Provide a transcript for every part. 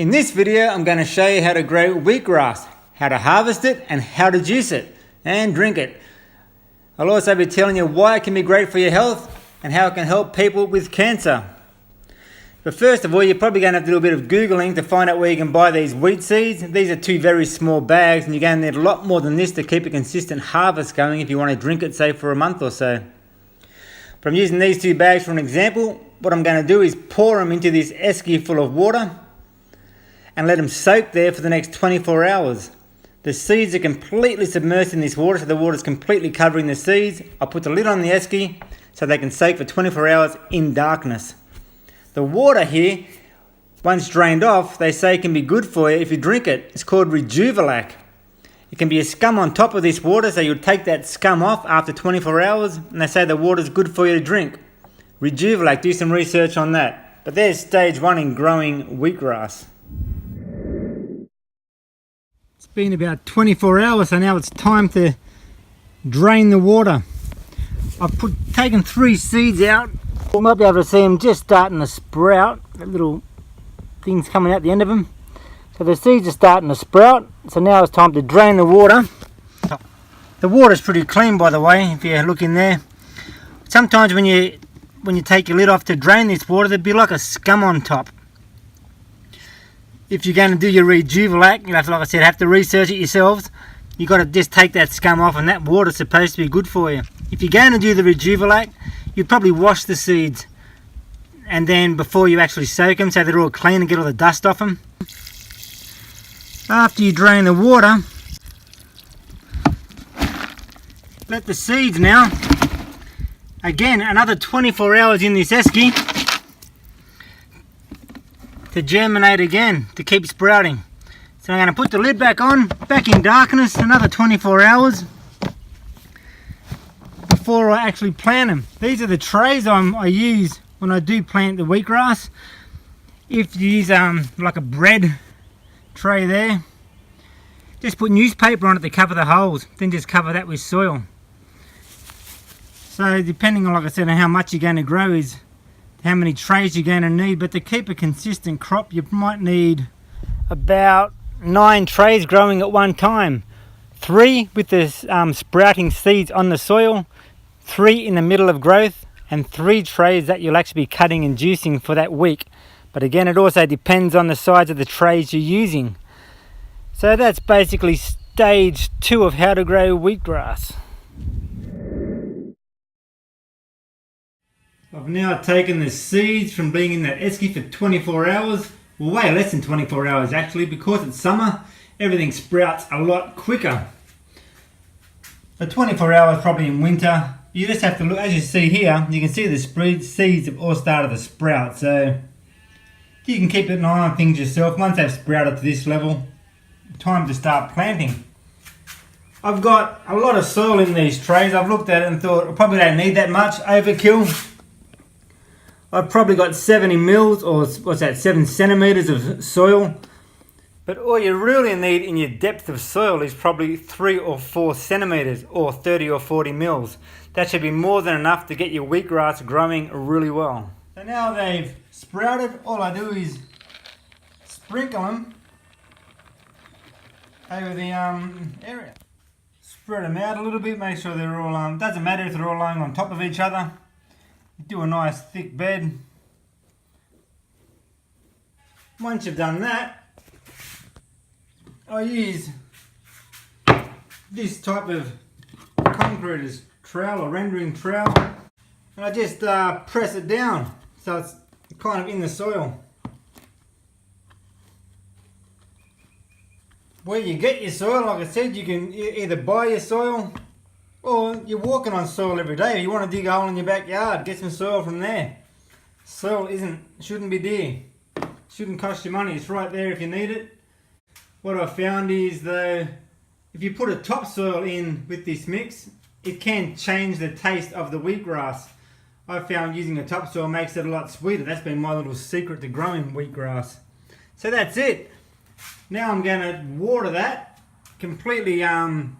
In this video, I'm going to show you how to grow wheatgrass, how to harvest it and how to juice it and drink it. I'll also be telling you why it can be great for your health and how it can help people with cancer. But first of all, you're probably going to have to do a bit of Googling to find out where you can buy these wheat seeds. These are two very small bags and you're going to need a lot more than this to keep a consistent harvest going if you want to drink it, say, for a month or so. But I'm using these two bags for an example. What I'm going to do is pour them into this esky full of water and let them soak there for the next 24 hours. The seeds are completely submerged in this water, so the water is completely covering the seeds. I'll put the lid on the esky so they can soak for 24 hours in darkness. The water here, once drained off, they say can be good for you if you drink it. It's called Rejuvelac. It can be a scum on top of this water, so you'll take that scum off after 24 hours, and they say the water is good for you to drink. Rejuvelac, do some research on that. But there's stage one in growing wheatgrass. It's been about 24 hours, so now it's time to drain the water. I've taken 3 seeds out. You might be able to see them just starting to sprout. That little things coming out the end of them. So the seeds are starting to sprout. So now it's time to drain the water. The water's pretty clean, by the way, if you look in there. Sometimes when you take your lid off to drain this water, there'd be like a scum on top. If you're going to do your Rejuvelac, you'll have to, like I said, have to research it yourselves. You've got to just take that scum off, and that water's supposed to be good for you. If you're going to do the Rejuvelac, you'd probably wash the seeds and then before you actually soak them so they're all clean and get all the dust off them. After you drain the water, let the seeds now, again another 24 hours in this esky to germinate again, to keep sprouting. So I'm going to put the lid back on, back in darkness, another 24 hours before I actually plant them. These are the trays I use when I do plant the wheatgrass. If you use like a bread tray there, just put newspaper on it to cover the holes, then just cover that with soil. So depending on, like I said, on how much you're going to grow is how many trays you're going to need. But to keep a consistent crop, you might need about 9 trays growing at one time. 3 with the sprouting seeds on the soil, 3 in the middle of growth, and 3 trays that you'll actually be cutting and juicing for that week. But again, it also depends on the size of the trays you're using. So that's basically stage 2 of how to grow wheatgrass. I've now taken the seeds from being in that esky for 24 hours. Well, way less than 24 hours actually, because it's summer, everything sprouts a lot quicker. So 24 hours probably in winter. You just have to look, as you see here, you can see the seeds have all started to sprout. So you can keep an eye on things yourself. Once they've sprouted to this level, time to start planting. I've got a lot of soil in these trays. I've looked at it and thought I probably don't need that much, overkill. I've probably got 70 mils, or what's that, 7 centimeters of soil. But all you really need in your depth of soil is probably 3 or 4 centimeters, or 30 or 40 mils. That should be more than enough to get your wheatgrass growing really well. So now they've sprouted, all I do is sprinkle them over the area. Spread them out a little bit, make sure they're all, doesn't matter if they're all lying on top of each other. Do a nice thick bed. Once you've done that, I use this type of concrete as trowel or rendering trowel, and I just press it down so it's kind of in the soil. Where you get your soil, like I said, you can either buy your soil or you're walking on soil every day. You want to dig a hole in your backyard, get some soil from there. Soil shouldn't be dear. Shouldn't cost you money. It's right there if you need it. What I found is though, if you put a topsoil in with this mix, it can change the taste of the wheatgrass. I found using a topsoil makes it a lot sweeter. That's been my little secret to growing wheatgrass. So that's it. Now I'm going to water that. Completely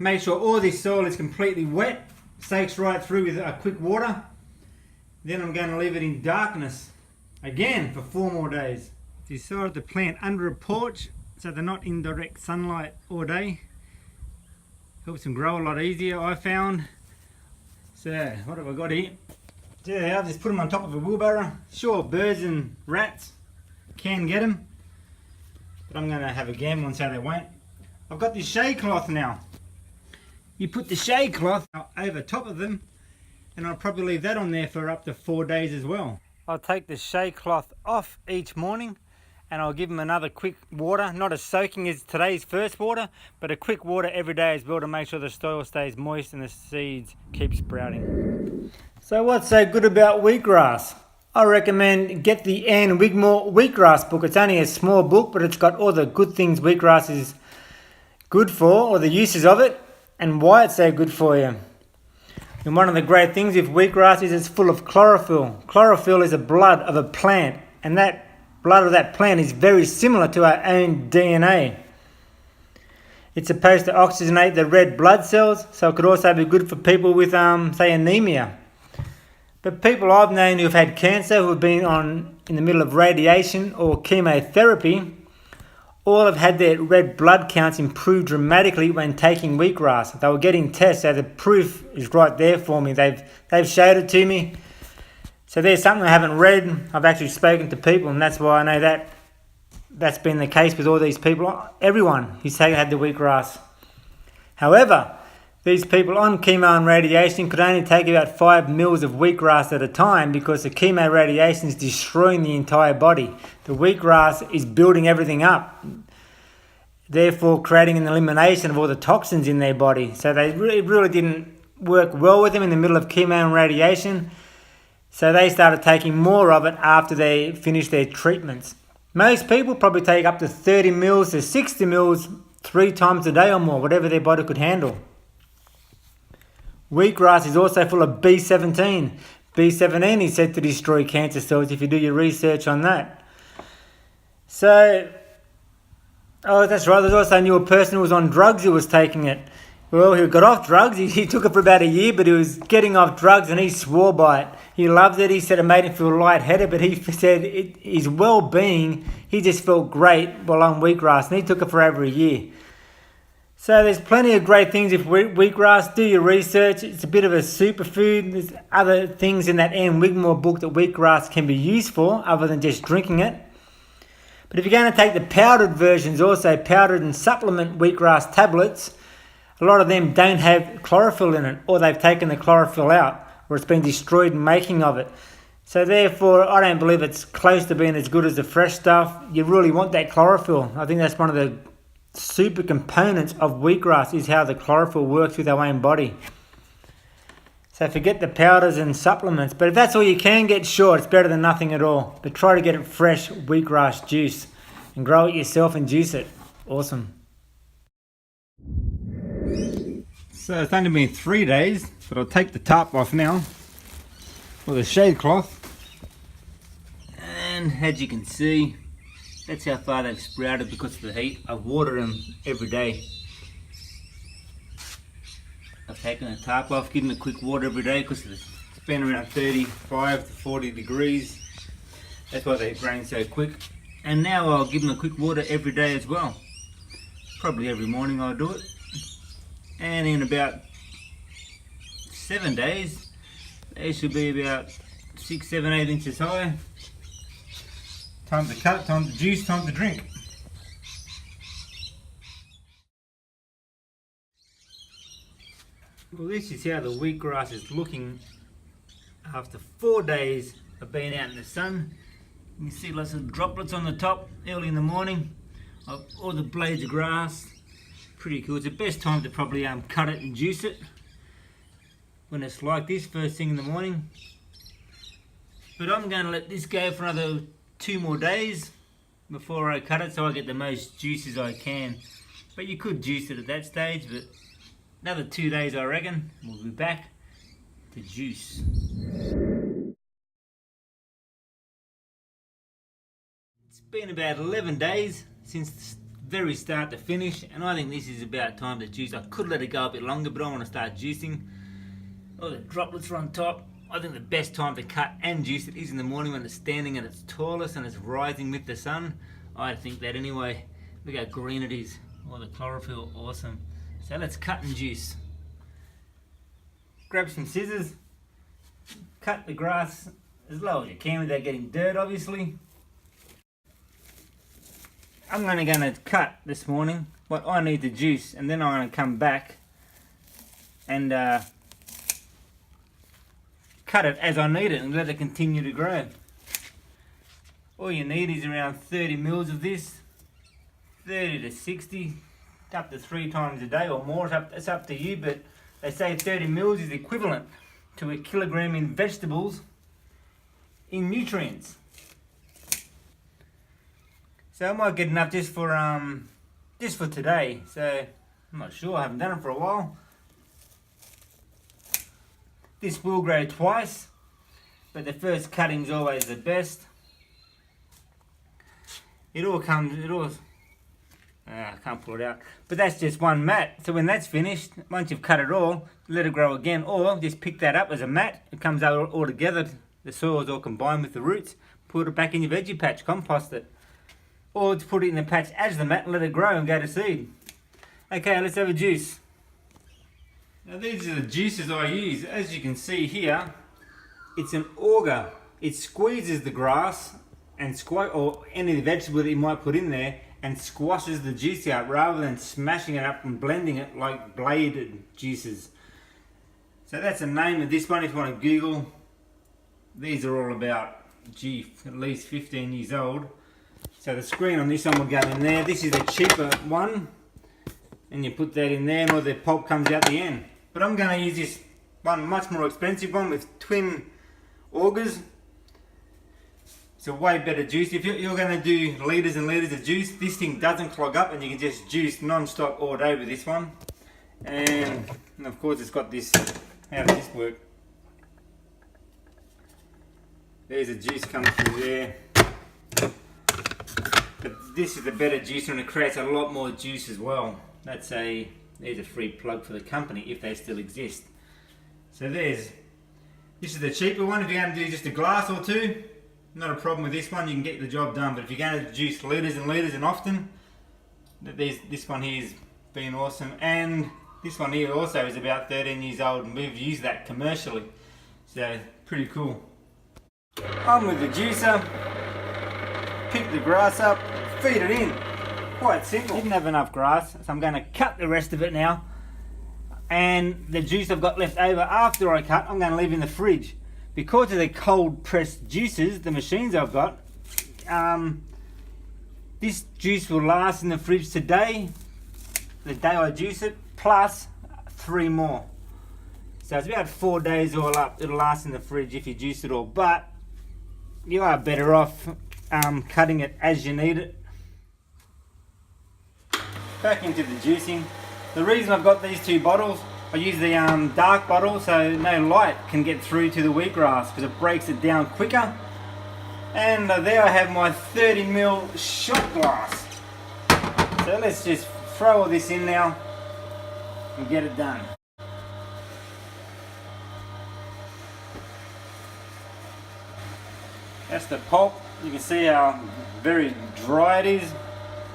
make sure all this soil is completely wet, soaks right through with a quick water. Then I'm going to leave it in darkness again for 4 more days. decided to plant under a porch so they're not in direct sunlight all day. Helps them grow a lot easier, I found. So what have I got here? Yeah, I've just put them on top of a wheelbarrow. Sure, birds and rats can get them, but I'm going to have a gamble and say they won't. I've got this shade cloth now. You put the shade cloth over top of them, and I'll probably leave that on there for up to 4 days as well. I'll take the shade cloth off each morning, and I'll give them another quick water, not as soaking as today's first water, but a quick water every day as well to make sure the soil stays moist and the seeds keep sprouting. So what's so good about wheatgrass? I recommend get the Ann Wigmore Wheatgrass book. It's only a small book, but it's got all the good things wheatgrass is good for, or the uses of it, and why it's so good for you. And one of the great things with wheatgrass is it's full of chlorophyll. Chlorophyll is the blood of a plant, and that blood of that plant is very similar to our own DNA. It's supposed to oxygenate the red blood cells, so it could also be good for people with, say, anemia. But people I've known who've had cancer, who've been in the middle of radiation or chemotherapy, all have had their red blood counts improve dramatically when taking wheatgrass. They were getting tests, so the proof is right there for me. They've showed it to me. So there's something I haven't read. I've actually spoken to people, and that's why I know that that's been the case with all these people, everyone who's had the wheatgrass. However, these people on chemo and radiation could only take about 5 mils of wheatgrass at a time because the chemo radiation is destroying the entire body. The wheatgrass is building everything up, therefore creating an elimination of all the toxins in their body. So they really didn't work well with them in the middle of chemo and radiation. So they started taking more of it after they finished their treatments. Most people probably take up to 30 mils to 60 mils 3 times a day or more, whatever their body could handle. Wheatgrass is also full of B17. B17 is said to destroy cancer cells if you do your research on that. So, that's right, there's also a new person who was on drugs who was taking it. Well, he got off drugs, he took it for about a year, but he was getting off drugs and he swore by it. He loved it, he said it made him feel lightheaded, but he said his well-being, he just felt great while on wheatgrass, and he took it for over a year. So there's plenty of great things with wheatgrass. Do your research. It's a bit of a superfood. There's other things in that Ann Wigmore book that wheatgrass can be used for other than just drinking it. But if you're going to take the powdered versions, also powdered and supplement wheatgrass tablets, a lot of them don't have chlorophyll in it, or they've taken the chlorophyll out, or it's been destroyed in making of it. So therefore, I don't believe it's close to being as good as the fresh stuff. You really want that chlorophyll. I think that's one of the super components of wheatgrass is how the chlorophyll works with our own body. So forget the powders and supplements, but if that's all you can get, sure, it's better than nothing at all. But try to get it fresh wheatgrass juice and grow it yourself and juice it. Awesome. So it's only been 3 days, but I'll take the top off now, or the shade cloth, and as you can see, that's how far they've sprouted because of the heat. I water them every day. I've taken the tarp off, give them a quick water every day because it's been around 35 to 40 degrees. That's why they've grown so quick. And now I'll give them a quick water every day as well. Probably every morning I'll do it. And in about 7 days, they should be about 6, 7, 8 inches high. Time to cut, time to juice, time to drink. Well, this is how the wheatgrass is looking after 4 days of being out in the sun. You can see lots of droplets on the top early in the morning of all the blades of grass. Pretty cool. It's the best time to probably cut it and juice it when it's like this first thing in the morning. But I'm going to let this go for another 2 more days before I cut it so I get the most juices I can. But you could juice it at that stage, but another 2 days I reckon we'll be back to juice. It's been about 11 days since the very start to finish, and I think this is about time to juice. I could let it go a bit longer, but I want to start juicing. All the droplets are on top. I think the best time to cut and juice it is in the morning when it's standing at its tallest and it's rising with the sun. I think that anyway. Look how green it is. Oh, the chlorophyll, awesome. So let's cut and juice. Grab some scissors, cut the grass as low as you can without getting dirt, obviously. I'm going to cut this morning what I need to juice, and then I'm going to come back and cut it as I need it and let it continue to grow. All you need is around 30 mils of this, 30 to 60, up to 3 times a day or more. It's up to you, but they say 30 mils is equivalent to a kilogram in vegetables in nutrients. So I might get enough just for today. So I'm not sure, I haven't done it for a while. This will grow twice, but the first cutting's always the best. I can't pull it out, but that's just one mat. So when that's finished, once you've cut it all, let it grow again, or just pick that up as a mat. It comes out all together, the soil is all combined with the roots. Put it back in your veggie patch, compost it, or to put it in the patch as the mat and let it grow and go to seed. Okay, let's have a juice. Now these are the juices I use. As you can see here, it's an auger. It squeezes the grass and or any vegetable that you might put in there, and squashes the juice out rather than smashing it up and blending it like bladed juices. So that's the name of this one if you want to Google. These are all about, at least 15 years old. So the screen on this one will go in there. This is a cheaper one, and you put that in there and all the pulp comes out the end. But I'm going to use this one, much more expensive one with twin augers. It's a way better juice. If you're going to do litres and litres of juice, this thing doesn't clog up and you can just juice non-stop all day with this one. And of course it's got this, how does this work? There's a juice coming through there. But this is the better juicer and it creates a lot more juice as well. There's a free plug for the company if they still exist. So this is the cheaper one. If you're going to do just a glass or two, not a problem with this one, you can get the job done. But if you're going to juice litres and litres and often, this one here has been awesome. And this one here also is about 13 years old and we've used that commercially. So pretty cool. On with the juicer, pick the grass up, feed it in. Quite simple. Didn't have enough grass, so I'm going to cut the rest of it now. And the juice I've got left over after I cut, I'm going to leave in the fridge. Because of the cold pressed juices, the machines I've got, this juice will last in the fridge today, the day I juice it, plus 3 more. So it's about 4 days all up. It'll last in the fridge if you juice it all. But you are better off cutting it as you need it. Back into the juicing. The reason I've got these 2 bottles, I use the dark bottle so no light can get through to the wheatgrass because it breaks it down quicker. And there I have my 30ml shot glass. So let's just throw all this in now and get it done. That's the pulp. You can see how very dry it is.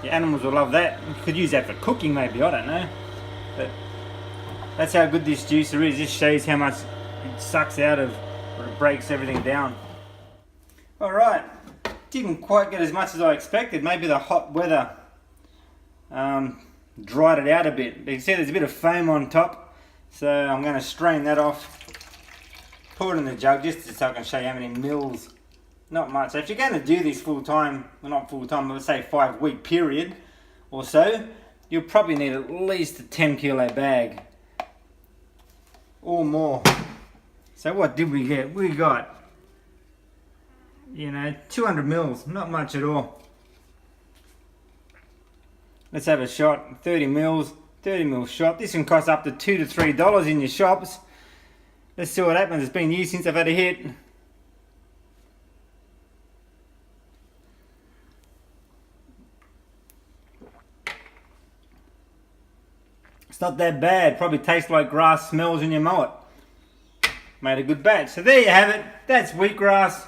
The animals will love that. You could use that for cooking maybe, I don't know. But that's how good this juicer is. This shows how much it sucks out of, or it breaks everything down. Alright, didn't quite get as much as I expected. Maybe the hot weather dried it out a bit. But you can see there's a bit of foam on top. So I'm going to strain that off. Pour it in the jug just so I can show you how many mils. Not much. So if you're going to do this full time, well not full time, but let's say 5-week period or so, you'll probably need at least a 10 kilo bag or more. So what did we get? We got, 200 mils, not much at all. Let's have a shot. 30 mils shot. This can cost up to $2 to $3 in your shops. Let's see what happens. It's been years since I've had a hit. It's not that bad. Probably tastes like grass, smells when you mow it. made a good batch. So there you have it. That's wheatgrass.